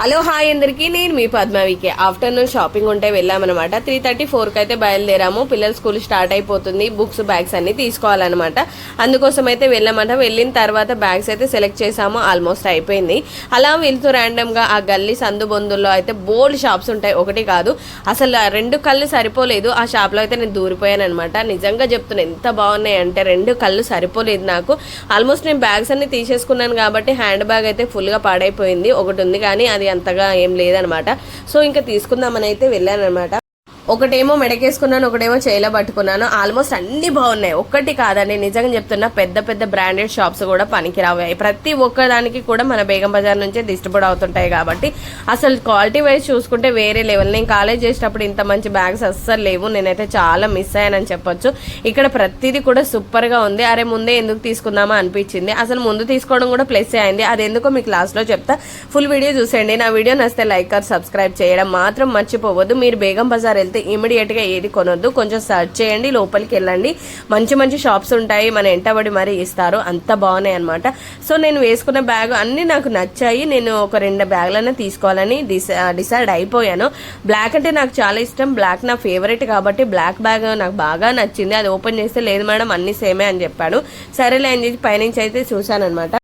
Hello hi అందరికీ, నేను మీ పద్మావికి. Afternoon shopping ఉంటే వెళ్ళామన్నమాట. 3:34కి అయితే బయలుదేరాము. పిల్లల స్కూల్ స్టార్ట్ అయిపోతుంది. బుక్స్ బ్యాగ్స్ అన్ని తీసుకోవాలన్నమాట. అందుకోసం అయితే వెళ్ళామంట. వెళ్ళిన తర్వాత బ్యాగ్స్ అయితే సెలెక్ట్ చేసాము. ఆల్మోస్ట్ అయిపోయింది. అలా వెళ్తూ ర్యాండమ్గా ఆ గల్లీ సందు బొందుల్లో అయితే బోల్డ్ షాప్స్ ఉంటాయి, ఒకటి కాదు అసలు. 2 కళ్ళు సరిపోలేదు. ఆ షాప్లో అయితే నేను దూరిపోయాను అనమాట. నిజంగా చెప్తున్నా, ఎంత బాగున్నాయి అంటే 2 కళ్ళు సరిపోలేదు నాకు. ఆల్మోస్ట్ నేను బ్యాగ్స్ అన్ని తీసేసుకున్నాను కాబట్టి హ్యాండ్ బ్యాగ్ అయితే ఫుల్గా పాడైపోయింది. ఒకటి ఉంది కానీ అది అంతగా ఏం లేదనమాట. సో ఇంకా తీసుకుందామని అయితే వెళ్ళాను అనమాట. ఒకటేమో మెడకేసుకున్నాను, ఒకటేమో చేయిలో పట్టుకున్నాను. ఆల్మోస్ట్ అన్ని బాగున్నాయి, ఒక్కటి కాదండి. నిజంగా చెప్తున్నా, పెద్ద పెద్ద బ్రాండెడ్ షాప్స్ కూడా పనికిరావాయి. ప్రతి ఒక్కదానికి కూడా మన బేగం బజార్ నుంచే డిస్ట్రిబ్యూట్ అవుతుంటాయి కాబట్టి అసలు క్వాలిటీ వైజ్ చూసుకుంటే వేరే లెవెల్. నేను కాలేజ్ చేసేటప్పుడు ఇంత మంచి బ్యాగ్స్ అస్సలు లేవు. నేనైతే చాలా మిస్ అయ్యానని చెప్పొచ్చు. ఇక్కడ ప్రతిదీ కూడా సూపర్ గా ఉంది. అరే ముందే ఎందుకు తీసుకుందామా అనిపించింది. అసలు ముందు తీసుకోవడం కూడా ప్లస్ అయింది. అది ఎందుకో మీకు లాస్ట్ లో చెప్తా. ఫుల్ వీడియో చూసేయండి. నా వీడియో నచ్చితే లైక్ ఆర్ సబ్స్క్రైబ్ చేయడం మాత్రం మర్చిపోవద్దు. మీరు బేగం బజార్ వెళ్తే ఇమీడియట్ గా ఏది కొనొద్దు, కొంచెం సర్చ్ చేయండి, లోపలికి వెళ్ళండి. మంచి మంచి షాప్స్ ఉంటాయి, మన ఎంటబడి మరీ ఇస్తారు. అంత బాగున్నాయి అనమాట. సో నేను వేసుకున్న బ్యాగ్ అన్ని నాకు నచ్చాయి. నేను ఒక 2 బ్యాగులనే తీసుకోవాలని డిసైడ్ అయిపోయాను. బ్లాక్ అంటే నాకు చాలా ఇష్టం. బ్లాక్ నా ఫేవరెట్ కాబట్టి బ్లాక్ బ్యాగ్ నాకు బాగా నచ్చింది. అది ఓపెన్ చేస్తే లేదు మేడం అన్ని సేమే అని చెప్పాడు. సరేలే అని చెప్పి పైనుంచి అయితే చూశాను అనమాట.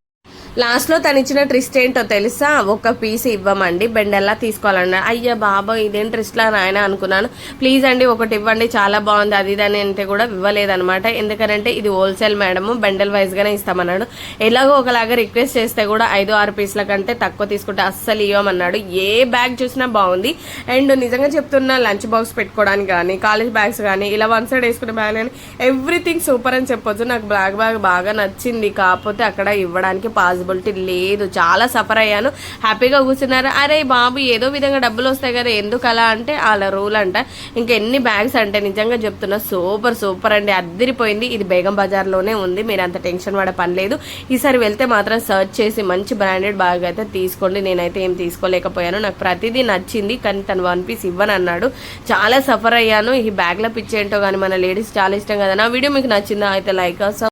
లాస్ట్లో తను ఇచ్చిన ట్రిస్ట్ ఏంటో తెలుసా? ఒక పీస్ ఇవ్వమండి, బెండెల్లా తీసుకోవాలన్నా. అయ్యా బాబా ఇదేం ట్రిస్ట్లా నాయన అనుకున్నాను. ప్లీజ్ అండి ఒకటి ఇవ్వండి, చాలా బాగుంది అది ఇదని అంటే కూడా ఇవ్వలేదనమాట. ఎందుకంటే ఇది హోల్సేల్ మేడము, బెండెల్ వైజ్గానే ఇస్తామన్నాడు. ఎలాగో ఒకలాగా రిక్వెస్ట్ చేస్తే కూడా 5-6 పీసుల కంటే తక్కువ తీసుకుంటే అస్సలు ఇవ్వమన్నాడు. ఏ బ్యాగ్ చూసినా బాగుంది. అండ్ నిజంగా చెప్తున్నా, లంచ్ బాక్స్ పెట్టుకోవడానికి కానీ, కాలేజ్ బ్యాగ్స్ కానీ, ఇలా వన్ సైడ్ వేసుకునే బ్యాగ్ కానీ ఎవ్రీథింగ్ సూపర్ అని చెప్పొచ్చు. నాకు బ్లాక్ బ్యాగ్ బాగా నచ్చింది. కాకపోతే అక్కడ ఇవ్వడానికి పాసిబిలిటీ లేదు. చాలా సఫర్ అయ్యాను. హ్యాపీగా కూర్చున్నారు. అరే బాబు ఏదో విధంగా డబ్బులు వస్తాయి కదా, ఎందుకు అలా అంటే వాళ్ళ రూల్ అంట. ఇంకా ఎన్ని బ్యాగ్స్ అంటే నిజంగా చెప్తున్నా సూపర్ అండి, అద్దరిపోయింది. ఇది బేగం బజార్లోనే ఉంది, మీరు అంత టెన్షన్ పడే పని లేదు. ఈసారి వెళ్తే మాత్రం సర్చ్ చేసి మంచి బ్రాండెడ్ బ్యాగ్ అయితే తీసుకోండి. నేనైతే ఏం తీసుకోలేకపోయాను. నాకు ప్రతిదీ నచ్చింది కానీ తను 1 పీస్ ఇవ్వనన్నాడు. చాలా సఫర్ అయ్యాను. ఈ బ్యాగ్ల పిచ్చి ఏంటో కానీ మన లేడీస్ చాలా ఇష్టం కదా. నా వీడియో మీకు నచ్చిందా అయితే లైక్